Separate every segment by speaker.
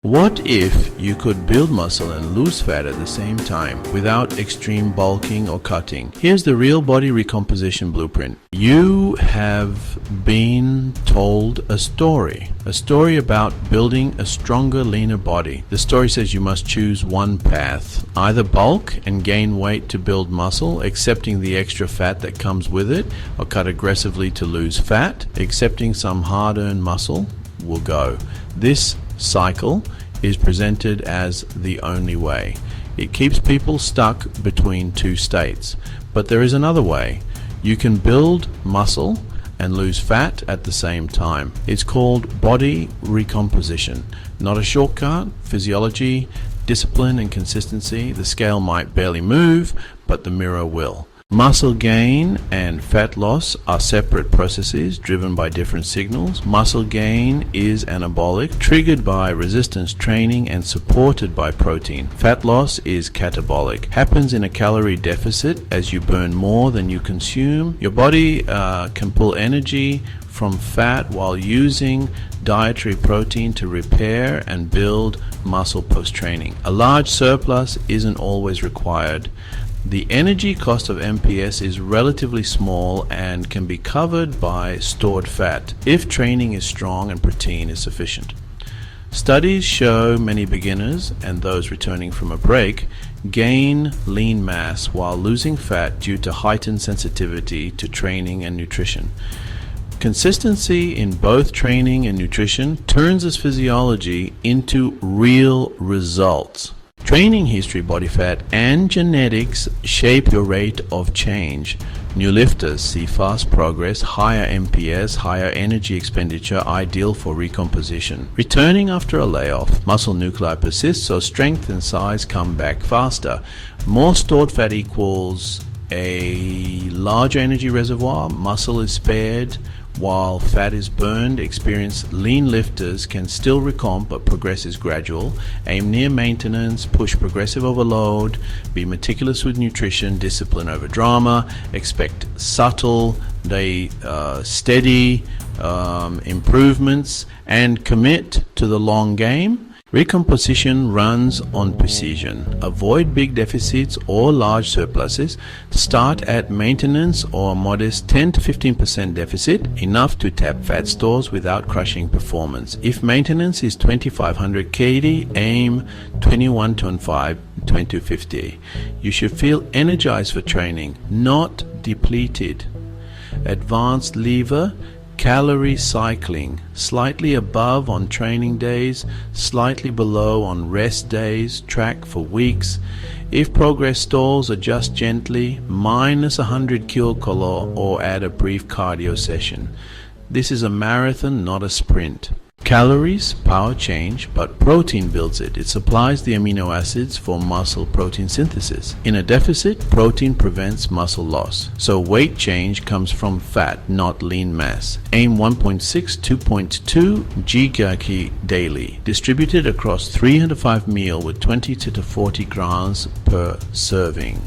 Speaker 1: What if you could build muscle and lose fat at the same time without extreme bulking or cutting? Here's the real body recomposition blueprint. You have been told a story about building a stronger, leaner body. The story says you must choose one path, either bulk and gain weight to build muscle, accepting the extra fat that comes with it, or cut aggressively to lose fat, accepting some hard-earned muscle will go. This cycle is presented as the only way. It keeps people stuck between two states. But there is another way. You can build muscle and lose fat at the same time. It's called body recomposition. Not a shortcut, physiology, discipline and consistency. The scale might barely move, but the mirror will. Muscle gain and fat loss are separate processes driven by different signals. Muscle gain is anabolic, triggered by resistance training and supported by protein. Fat loss is catabolic, happens in a calorie deficit as you burn more than you consume. Your body can pull energy from fat while using dietary protein to repair and build muscle post-training. A large surplus isn't always required. The energy cost of MPS is relatively small and can be covered by stored fat if training is strong and protein is sufficient. Studies show many beginners and those returning from a break gain lean mass while losing fat due to heightened sensitivity to training and nutrition. Consistency in both training and nutrition turns this physiology into real results. Training history, body fat, and genetics shape your rate of change. New lifters see fast progress, higher MPS, higher energy expenditure, ideal for recomposition. Returning after a layoff, muscle nuclei persist, so strength and size come back faster. More stored fat equals a larger energy reservoir, muscle is spared while fat is burned. Experienced lean lifters can still recomp, but progress is gradual. Aim near maintenance, push progressive overload, be meticulous with nutrition, discipline over drama, expect subtle, steady improvements, and commit to the long game. Recomposition runs on precision. Avoid big deficits or large surpluses. Start at maintenance or modest 10 to 15% deficit, enough to tap fat stores without crushing performance. If maintenance is 2500 kd, aim 2125-2250. You should feel energized for training, not depleted. Advanced lever calorie cycling, slightly above on training days, slightly below on rest days, track for weeks. If progress stalls, adjust gently, minus 100 kilocalorie or add a brief cardio session. This is a marathon, not a sprint. Calories power change, but protein builds it. It supplies the amino acids for muscle protein synthesis. In a deficit, protein prevents muscle loss. So weight change comes from fat, not lean mass. Aim 1.6-2.2 GKg daily, distributed across 3 to 5 meals with 20 to 40 grams per serving.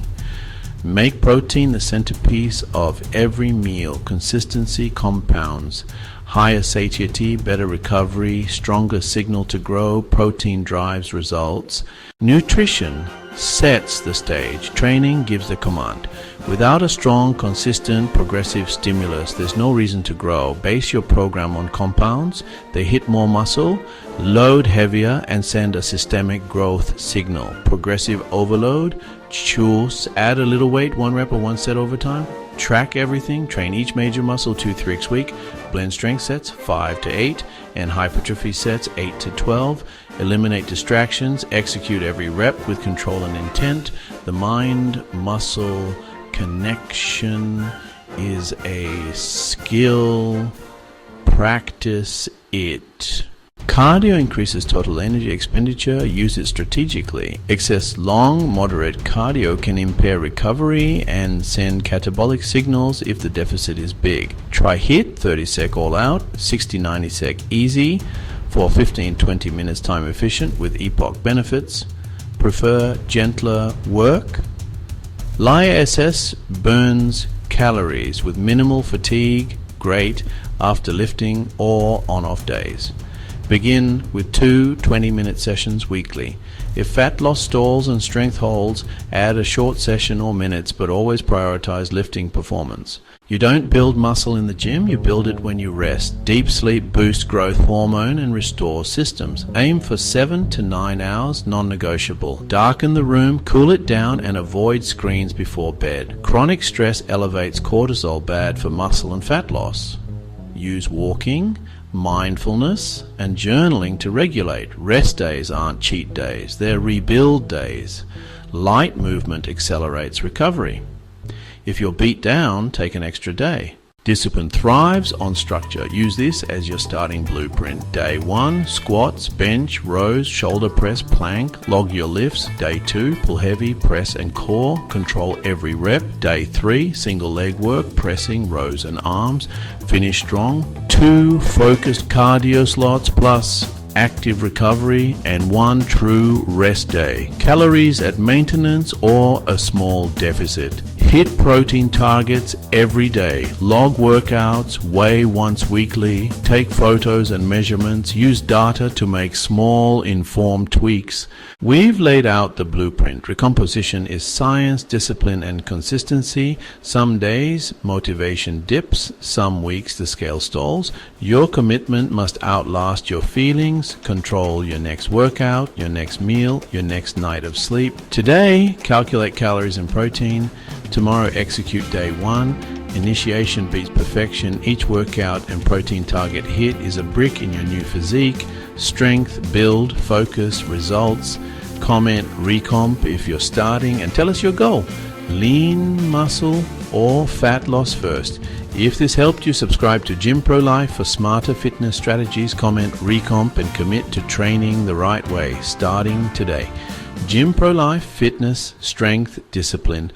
Speaker 1: Make protein the centerpiece of every meal. Consistency compounds. Higher satiety, better recovery, stronger signal to grow. Protein drives results. Nutrition sets the stage. Training gives the command. Without a strong, consistent, progressive stimulus, there's no reason to grow. Base your program on compounds. They hit more muscle, load heavier, and send a systemic growth signal. Progressive overload, choose, add a little weight, 1 rep or 1 set over time. Track everything, train each major muscle 2-3 weeks a week, blend strength sets 5 to 8 and hypertrophy sets 8 to 12. Eliminate distractions, execute every rep with control and intent. The mind-muscle connection is a skill. Practice it. Cardio increases total energy expenditure. Use it strategically. Excess long, moderate cardio can impair recovery and send catabolic signals if the deficit is big. Try HIIT 30 sec all out, 60-90 sec easy for 15-20 minutes time efficient with epoch benefits. Prefer gentler work. LISS burns calories with minimal fatigue, great after lifting or on off days. Begin with 2 20-minute sessions weekly. If fat loss stalls and strength holds, add a short session or minutes, but always prioritize lifting performance. You don't build muscle in the gym, you build it when you rest. Deep sleep boosts growth hormone and restores systems. Aim for 7 to 9 hours, non-negotiable. Darken the room, cool it down, and avoid screens before bed. Chronic stress elevates cortisol, bad for muscle and fat loss. Use walking, mindfulness, and journaling to regulate. Rest days aren't cheat days, they're rebuild days. Light movement accelerates recovery. If you're beat down, take an extra day. Discipline thrives on structure. Use this as your starting blueprint. Day 1, squats, bench, rows, shoulder press, plank. Log your lifts. Day 2, pull heavy, press and core. Control every rep. Day 3, single leg work, pressing, rows and arms. Finish strong. 2 focused cardio slots plus active recovery, and 1 true rest day. Calories at maintenance or a small deficit. Hit protein targets every day. Log workouts, weigh once weekly, take photos and measurements, use data to make small informed tweaks. We've laid out the blueprint. Recomposition is science, discipline, and consistency. Some days motivation dips, some weeks the scale stalls. Your commitment must outlast your feelings. Control your next workout, your next meal, your next night of sleep. Today, calculate calories and protein. Tomorrow, execute day 1. Initiation beats perfection. Each workout and protein target hit is a brick in your new physique. Strength, build, focus, results. Comment recomp if you're starting and tell us your goal. Lean muscle or fat loss first. If this helped you, subscribe to GymProLife for smarter fitness strategies. Comment recomp and commit to training the right way starting today. GymProLife, fitness, strength, discipline.